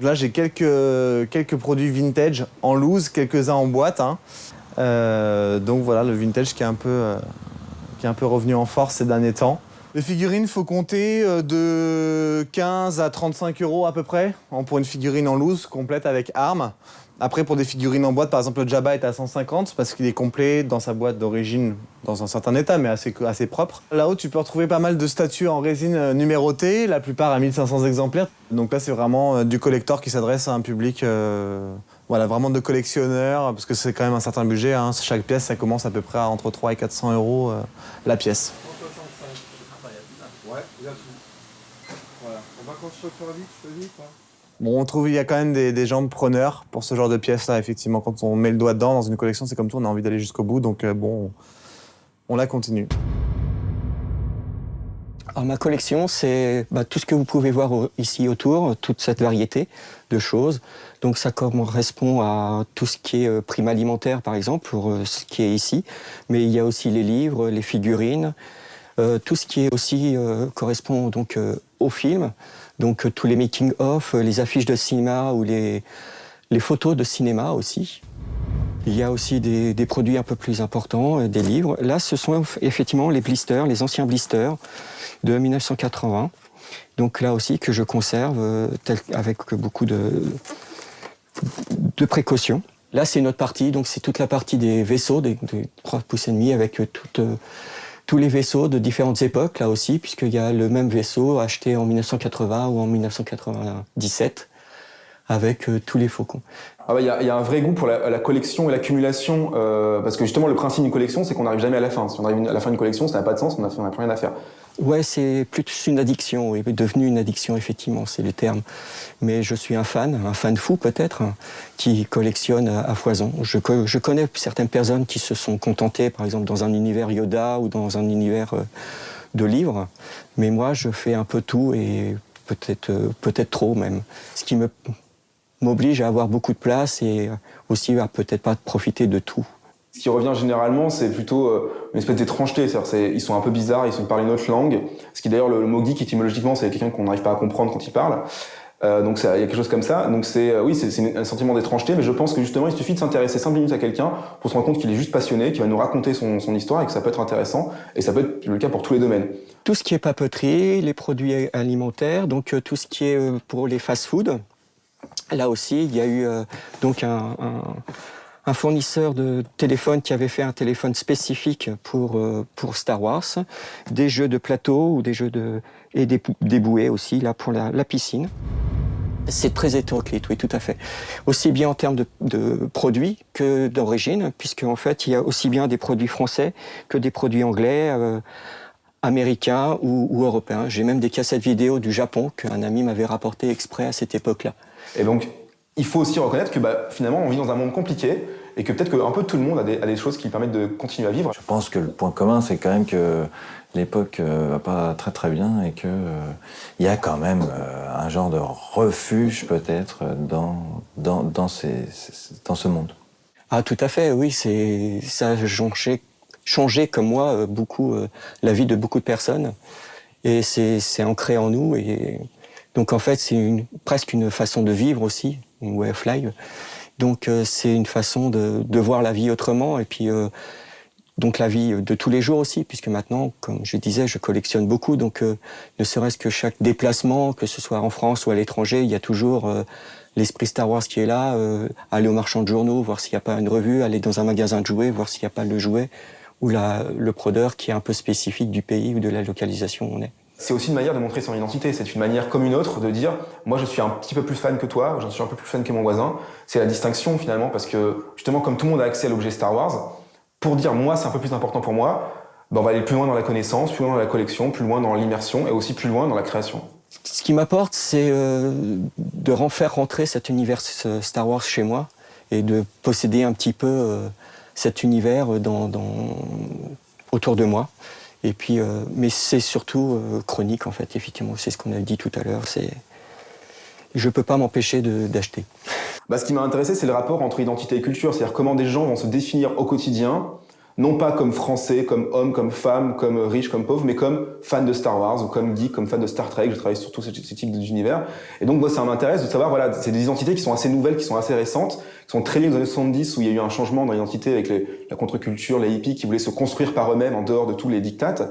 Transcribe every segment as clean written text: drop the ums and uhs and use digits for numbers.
Là, j'ai quelques produits vintage en loose, quelques-uns en boîte, hein. Donc voilà, le vintage qui est un peu revenu en force ces derniers temps. Les figurines, faut compter de 15 à 35 € à peu près pour une figurine en loose, complète avec armes. Après, pour des figurines en boîte, par exemple, le Jabba est à 150 parce qu'il est complet dans sa boîte d'origine, dans un certain état, mais assez propre. Là-haut, tu peux retrouver pas mal de statues en résine numérotées, la plupart à 1500 exemplaires. Donc là, c'est vraiment du collector qui s'adresse à un public voilà, vraiment de collectionneurs, parce que c'est quand même un certain budget, hein. Chaque pièce, ça commence à peu près à entre 300 et 400 € la pièce. Ouais, il y a tout. Voilà. On va construire vite, je te dis, quoi. Bon, on trouve il y a quand même des gens preneurs pour ce genre de pièces-là, effectivement. Quand on met le doigt dedans dans une collection, c'est comme tout, on a envie d'aller jusqu'au bout, donc bon, on la continue. Alors, ma collection, c'est tout ce que vous pouvez voir ici autour, toute cette variété de choses. Donc ça correspond à tout ce qui est prime alimentaire, par exemple, pour ce qui est ici. Mais il y a aussi les livres, les figurines, tout ce qui est aussi correspond donc au film. Donc tous les making-of, les affiches de cinéma ou les photos de cinéma aussi. Il y a aussi des produits un peu plus importants, des livres. Là, ce sont effectivement les blisters, les anciens blisters de 1980. Donc là aussi que je conserve avec beaucoup de précautions. Là, c'est une autre partie, donc c'est toute la partie des vaisseaux, des 3,5 pouces avec tous les vaisseaux de différentes époques, là aussi, puisqu'il y a le même vaisseau acheté en 1980 ou en 1997, avec tous les faucons. Ah ouais, y a un vrai goût pour la collection et l'accumulation, parce que justement le principe d'une collection, c'est qu'on n'arrive jamais à la fin. Si on arrive à la fin d'une collection, ça n'a pas de sens, on n'a plus rien à faire. Ouais, c'est plus une addiction, oui, devenu une addiction, effectivement, c'est le terme. Mais je suis un fan fou peut-être, hein, qui collectionne à foison. Je connais certaines personnes qui se sont contentées, par exemple, dans un univers Yoda ou dans un univers de livres. Mais moi, je fais un peu tout et peut-être trop même. Ce qui m'oblige à avoir beaucoup de place et aussi à peut-être pas profiter de tout. Ce qui revient généralement, c'est plutôt une espèce d'étrangeté. Ils sont un peu bizarres, ils parlent une autre langue. Ce qui d'ailleurs, le mot geek, étymologiquement, c'est quelqu'un qu'on n'arrive pas à comprendre quand il parle. Donc il y a quelque chose comme ça. Donc c'est un sentiment d'étrangeté, mais je pense que justement, il suffit de s'intéresser 5 minutes à quelqu'un pour se rendre compte qu'il est juste passionné, qu'il va nous raconter son histoire et que ça peut être intéressant. Et ça peut être le cas pour tous les domaines. Tout ce qui est papeterie, les produits alimentaires, donc tout ce qui est pour les fast-food. Là aussi, il y a eu donc un fournisseur de téléphone qui avait fait un téléphone spécifique pour Star Wars, des jeux de plateau ou et des bouées aussi là pour la piscine. C'est très hétéroclite, oui, tout à fait. Aussi bien en termes de produits que d'origine, puisqu'en fait, il y a aussi bien des produits français que des produits anglais, américains ou européens. J'ai même des cassettes vidéo du Japon qu'un ami m'avait rapporté exprès à cette époque-là. Et donc, il faut aussi reconnaître que finalement, on vit dans un monde compliqué et que peut-être qu'un peu tout le monde a des choses qui permettent de continuer à vivre. Je pense que le point commun, c'est quand même que l'époque va pas très très bien et que il y a quand même un genre de refuge peut-être dans ce monde. Ah, tout à fait, oui, ça a changé comme moi beaucoup la vie de beaucoup de personnes et c'est ancré en nous et donc en fait c'est presque une façon de vivre aussi, une way of life. Donc c'est une façon de voir la vie autrement et puis donc la vie de tous les jours aussi, puisque maintenant, comme je disais, je collectionne beaucoup, donc ne serait-ce que chaque déplacement, que ce soit en France ou à l'étranger, il y a toujours l'esprit Star Wars qui est là, aller au marchand de journaux, voir s'il n'y a pas une revue, aller dans un magasin de jouets, voir s'il n'y a pas le jouet, ou le prodeur qui est un peu spécifique du pays ou de la localisation où on est. C'est aussi une manière de montrer son identité, c'est une manière comme une autre de dire « moi je suis un petit peu plus fan que toi, je suis un peu plus fan que mon voisin ». C'est la distinction finalement, parce que justement comme tout le monde a accès à l'objet Star Wars, pour dire moi c'est un peu plus important pour moi, on va aller plus loin dans la connaissance, plus loin dans la collection, plus loin dans l'immersion et aussi plus loin dans la création. Ce qui m'apporte, c'est de faire rentrer cet univers Star Wars chez moi et de posséder un petit peu cet univers autour de moi. Et puis, mais c'est surtout chronique en fait, effectivement, c'est ce qu'on a dit tout à l'heure. Je peux pas m'empêcher d'acheter. Ce qui m'a intéressé, c'est le rapport entre identité et culture, c'est-à-dire comment des gens vont se définir au quotidien non pas comme Français, comme homme, comme femme, comme riche, comme pauvre, mais comme fan de Star Wars ou comme geek, comme fan de Star Trek. Je travaille sur tous ces types d'univers. Et donc moi, ça m'intéresse de savoir, voilà, c'est des identités qui sont assez nouvelles, qui sont assez récentes, qui sont très liées aux années 70 où il y a eu un changement dans l'identité avec la contre-culture, les hippies qui voulaient se construire par eux-mêmes en dehors de tous les dictates.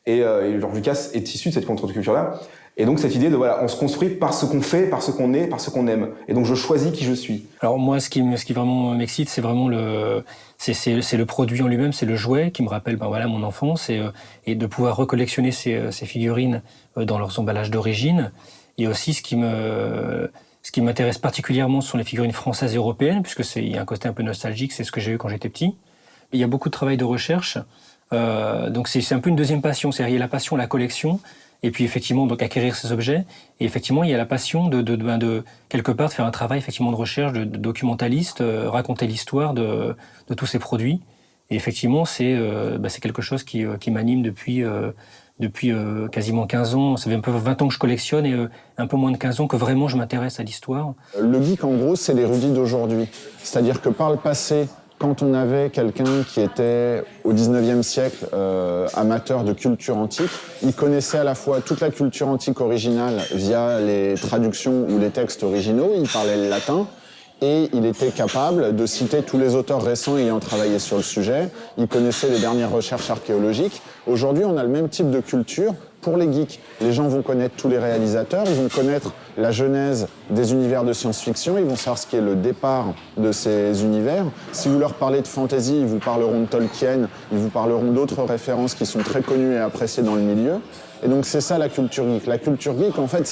Et George Lucas est issu de cette contre-culture-là. Et donc cette idée de voilà, on se construit par ce qu'on fait, par ce qu'on est, par ce qu'on aime. Et donc je choisis qui je suis. Alors moi, ce qui vraiment m'excite, c'est vraiment c'est le produit en lui-même, c'est le jouet qui me rappelle voilà mon enfance et de pouvoir recollectionner ces figurines dans leurs emballages d'origine. Et aussi ce qui m'intéresse particulièrement ce sont les figurines françaises et européennes, puisque il y a un côté un peu nostalgique, c'est ce que j'ai eu quand j'étais petit. Il y a beaucoup de travail de recherche, donc c'est un peu une deuxième passion, c'est-à-dire il y a la passion, la collection. Et puis effectivement donc acquérir ces objets et effectivement il y a la passion de quelque part de faire un travail effectivement de recherche de documentaliste, raconter l'histoire de tous ces produits et effectivement c'est quelque chose qui m'anime depuis quasiment 15 ans, ça fait un peu 20 ans que je collectionne et un peu moins de 15 ans que vraiment je m'intéresse à l'histoire. Le geek en gros c'est l'érudit d'aujourd'hui, c'est-à-dire que par le passé quand on avait quelqu'un qui était au 19e siècle amateur de culture antique, il connaissait à la fois toute la culture antique originale via les traductions ou les textes originaux, il parlait le latin, et il était capable de citer tous les auteurs récents ayant travaillé sur le sujet, il connaissait les dernières recherches archéologiques. Aujourd'hui, on a le même type de culture pour les geeks. Les gens vont connaître tous les réalisateurs, ils vont connaître la genèse des univers de science-fiction, ils vont savoir ce qui est le départ de ces univers. Si vous leur parlez de fantasy, ils vous parleront de Tolkien, ils vous parleront d'autres références qui sont très connues et appréciées dans le milieu. Et donc c'est ça la culture geek. La culture geek, en fait,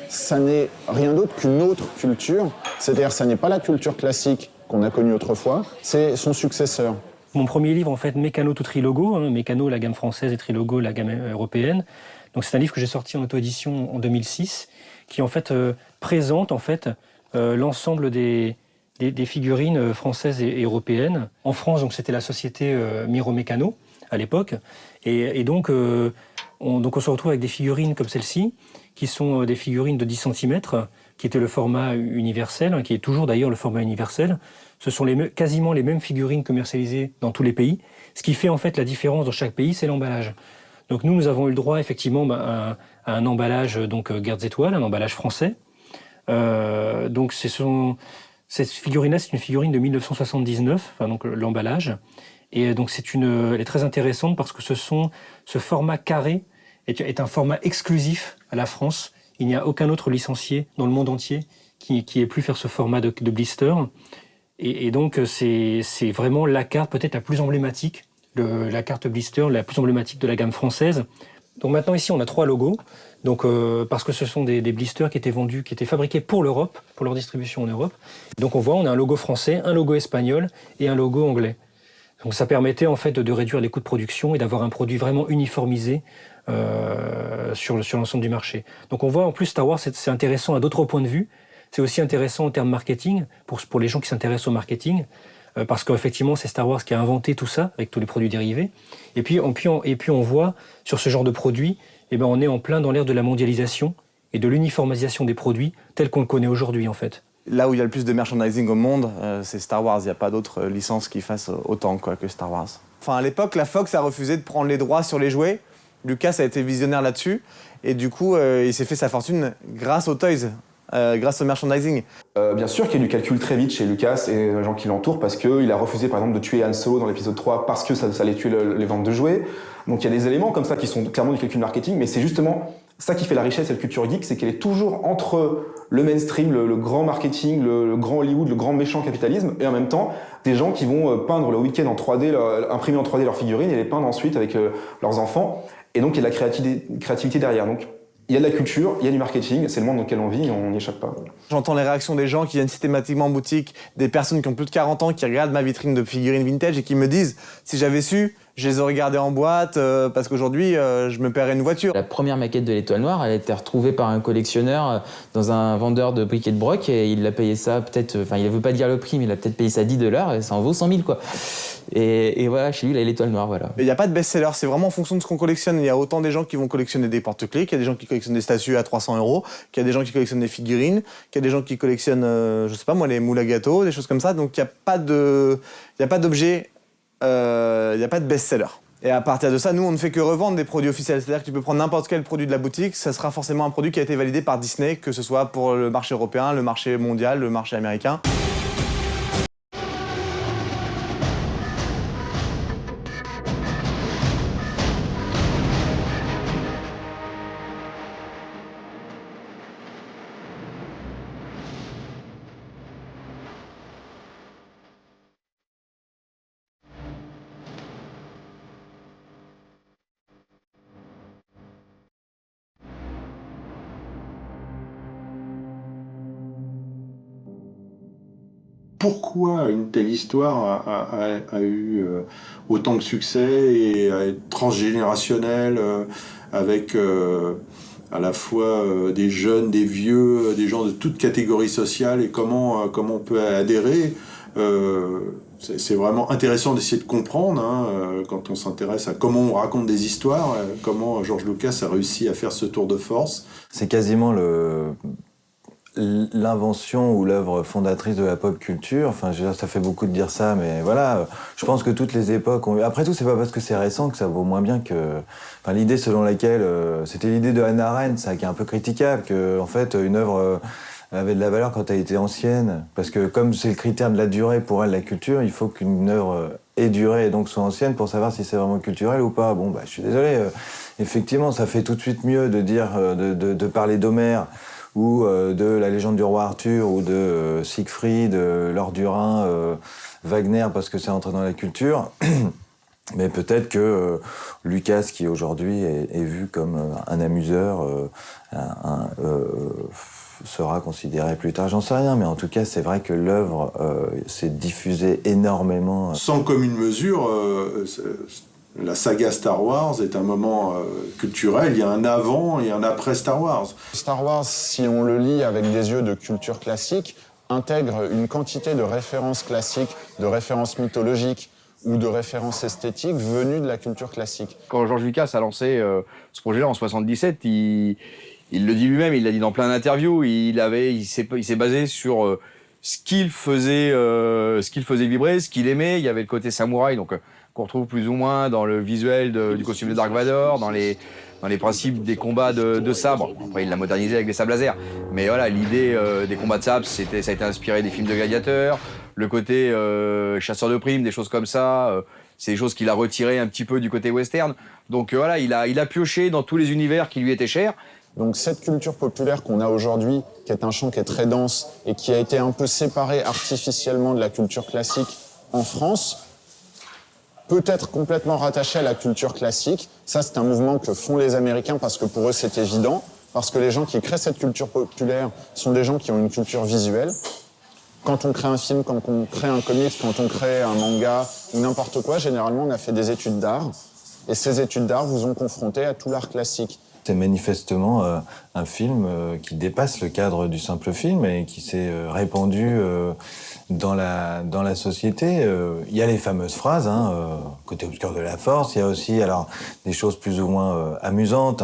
ça n'est rien d'autre qu'une autre culture. C'est-à-dire ça n'est pas la culture classique qu'on a connue autrefois, c'est son successeur. Mon premier livre, en fait, Mécano tout Trilogo, Mécano, la gamme française, et Trilogo, la gamme européenne. Donc c'est un livre que j'ai sorti en auto-édition en 2006, qui en fait présente en fait l'ensemble des figurines françaises et européennes. En France, donc c'était la société Miro Mécano à l'époque, et donc on se retrouve avec des figurines comme celle-ci, qui sont des figurines de 10 cm, qui était le format universel, qui est toujours d'ailleurs le format universel. Ce sont quasiment les mêmes figurines commercialisées dans tous les pays. Ce qui fait en fait la différence dans chaque pays, c'est l'emballage. Donc nous avons eu le droit effectivement à un emballage donc Gardes Étoiles, un emballage français. Donc cette figurine-là, c'est une figurine de 1979, enfin donc l'emballage. Et donc elle est très intéressante parce que ce format carré est un format exclusif à la France. Il n'y a aucun autre licencié dans le monde entier qui ait pu faire ce format de blister. Et donc c'est vraiment la carte peut-être la plus emblématique, la carte blister la plus emblématique de la gamme française. Donc maintenant ici on a 3 logos, donc parce que ce sont des blisters qui étaient fabriqués pour l'Europe, pour leur distribution en Europe. Donc on a un logo français, un logo espagnol et un logo anglais. Donc ça permettait en fait de réduire les coûts de production et d'avoir un produit vraiment uniformisé sur l'ensemble du marché. Donc on voit en plus Star Wars c'est intéressant à d'autres points de vue. C'est aussi intéressant en termes marketing, pour les gens qui s'intéressent au marketing, parce qu'effectivement, c'est Star Wars qui a inventé tout ça, avec tous les produits dérivés. Et puis on voit, sur ce genre de produit, on est en plein dans l'ère de la mondialisation et de l'uniformisation des produits, tels qu'on le connaît aujourd'hui, en fait. Là où il y a le plus de merchandising au monde, c'est Star Wars. Il n'y a pas d'autres licences qui fassent autant que Star Wars. Enfin, à l'époque, la Fox a refusé de prendre les droits sur les jouets. Lucas a été visionnaire là-dessus. Et du coup, il s'est fait sa fortune grâce aux toys. Grâce au merchandising. Bien sûr qu'il y a du calcul très vite chez Lucas et les gens qui l'entourent parce qu'il a refusé par exemple de tuer Han Solo dans l'épisode 3 parce que ça allait tuer les ventes de jouets. Donc il y a des éléments comme ça qui sont clairement du calcul marketing, mais c'est justement ça qui fait la richesse de la culture geek, c'est qu'elle est toujours entre le mainstream, le grand marketing, le grand Hollywood, le grand méchant capitalisme, et en même temps des gens qui vont peindre le week-end en 3D, imprimer en 3D leurs figurines et les peindre ensuite avec leurs enfants. Et donc il y a de la créativité derrière. Donc il y a de la culture, il y a du marketing, c'est le monde dans lequel on vit et on n'y échappe pas. J'entends les réactions des gens qui viennent systématiquement en boutique, des personnes qui ont plus de 40 ans, qui regardent ma vitrine de figurines vintage et qui me disent « si j'avais su, je les aurais gardées en boîte parce qu'aujourd'hui, je me paierais une voiture ». La première maquette de l'Étoile Noire, elle a été retrouvée par un collectionneur dans un vendeur de briquet de broc et il a payé ça peut-être, enfin il ne veut pas dire le prix, mais il a peut-être payé ça $10 et ça en vaut 100 000 quoi. Et voilà, chez lui, il a l'Étoile Noire, voilà. Il n'y a pas de best-seller, c'est vraiment en fonction de ce qu'on collectionne. Il y a autant des gens qui vont collectionner des porte-clés, qu'il y a des gens qui collectionnent des statues à 300 €, qu'il y a des gens qui collectionnent des figurines, qu'il y a des gens qui collectionnent, je sais pas moi, les moules à gâteaux, des choses comme ça. Donc il n'y a pas d'objet il n'y a pas de best-seller. Et à partir de ça, nous, on ne fait que revendre des produits officiels. C'est-à-dire que tu peux prendre n'importe quel produit de la boutique, ça sera forcément un produit qui a été validé par Disney, que ce soit pour le marché européen, le marché mondial, le marché américain. Pourquoi une telle histoire a eu autant de succès et a été transgénérationnelle avec à la fois des jeunes, des vieux, des gens de toutes catégories sociales et comment on peut adhérer. C'est vraiment intéressant d'essayer de comprendre quand on s'intéresse à comment on raconte des histoires, comment George Lucas a réussi à faire ce tour de force. C'est quasiment l'invention ou l'œuvre fondatrice de la pop culture. Enfin, je veux dire, ça fait beaucoup de dire ça, mais voilà. Je pense que toutes les époques ont eu... Après tout, c'est pas parce que c'est récent que ça vaut moins bien que... Enfin, l'idée selon laquelle... C'était l'idée de Hannah Arendt, ça, qui est un peu critiquable, que, en fait, une œuvre avait de la valeur quand elle était ancienne. Parce que comme c'est le critère de la durée pour elle, la culture, il faut qu'une œuvre ait duré et donc soit ancienne pour savoir si c'est vraiment culturel ou pas. Bon, bah, je suis désolé. Effectivement, ça fait tout de suite mieux de dire, de parler d'Homère, ou de La légende du roi Arthur, ou de Siegfried, Lord du Rhin, Wagner, parce que c'est entré dans la culture. Mais peut-être que Lucas, qui aujourd'hui est vu comme un amuseur, sera considéré plus tard, j'en sais rien. Mais en tout cas, c'est vrai que l'œuvre s'est diffusée énormément. Sans commune mesure, la saga Star Wars est un moment culturel. Il y a un avant et un après Star Wars. Star Wars, si on le lit avec des yeux de culture classique, intègre une quantité de références classiques, de références mythologiques ou de références esthétiques venues de la culture classique. Quand George Lucas a lancé ce projet-là en 77, il le dit lui-même, il l'a dit dans plein d'interviews, il s'est basé sur ce qu'il faisait vibrer, ce qu'il aimait. Il y avait le côté samouraï, donc qu'on retrouve plus ou moins dans le visuel du costume de Dark Vador, dans les principes des combats de sabre. Après, il l'a modernisé avec des sabres laser. Mais voilà, l'idée des combats de sabre, ça a été inspiré des films de gladiateurs. Le côté chasseur de primes, des choses comme ça, c'est des choses qu'il a retirées un petit peu du côté western. Donc voilà, il a pioché dans tous les univers qui lui étaient chers. Donc cette culture populaire qu'on a aujourd'hui, qui est un champ qui est très dense et qui a été un peu séparé artificiellement de la culture classique en France, peut être complètement rattaché à la culture classique. Ça, c'est un mouvement que font les Américains parce que pour eux, c'est évident. Parce que les gens qui créent cette culture populaire sont des gens qui ont une culture visuelle. Quand on crée un film, quand on crée un comics, quand on crée un manga ou n'importe quoi, généralement, on a fait des études d'art. Et ces études d'art vous ont confronté à tout l'art classique. C'est manifestement un film qui dépasse le cadre du simple film et qui s'est répandu dans la société. Il y a les fameuses phrases, côté obscur de la force. Il y a aussi alors des choses plus ou moins amusantes,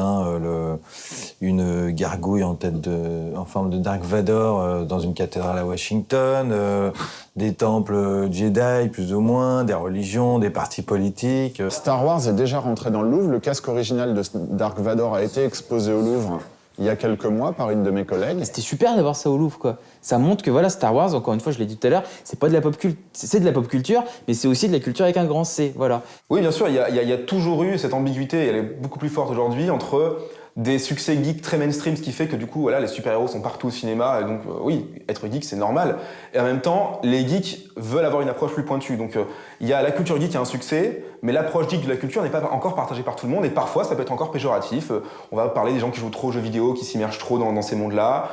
une gargouille en forme de Dark Vador dans une cathédrale à Washington, des temples Jedi plus ou moins, des religions, des partis politiques. Star Wars est déjà rentré dans le Louvre. Le casque original de Dark Vador a été exposé au Louvre il y a quelques mois par une de mes collègues. C'était super d'avoir ça au Louvre, quoi. Ça montre que voilà, Star Wars, encore une fois, je l'ai dit tout à l'heure, c'est pas de la pop culture, c'est de la pop culture, mais c'est aussi de la culture avec un grand C, voilà. Oui, bien sûr, il y a toujours eu cette ambiguïté, et elle est beaucoup plus forte aujourd'hui, entre des succès geeks très mainstream, ce qui fait que du coup, voilà, les super-héros sont partout au cinéma, et donc oui, être geek, c'est normal. Et en même temps, les geeks veulent avoir une approche plus pointue. Donc il y a la culture geek qui a un succès, mais l'approche geek de la culture n'est pas encore partagée par tout le monde, et parfois ça peut être encore péjoratif. On va parler des gens qui jouent trop aux jeux vidéo, qui s'immergent trop dans ces mondes-là,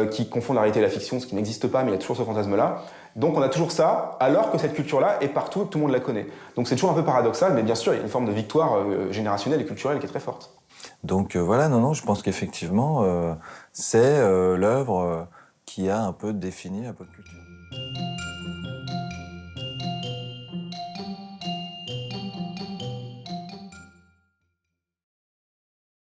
qui confondent la réalité et la fiction, ce qui n'existe pas, mais il y a toujours ce fantasme-là. Donc on a toujours ça, alors que cette culture-là est partout, tout le monde la connaît. Donc c'est toujours un peu paradoxal, mais bien sûr, il y a une forme de victoire générationnelle et culturelle qui est très forte. Donc voilà, non, je pense qu'effectivement, c'est l'œuvre qui a un peu défini la pop culture.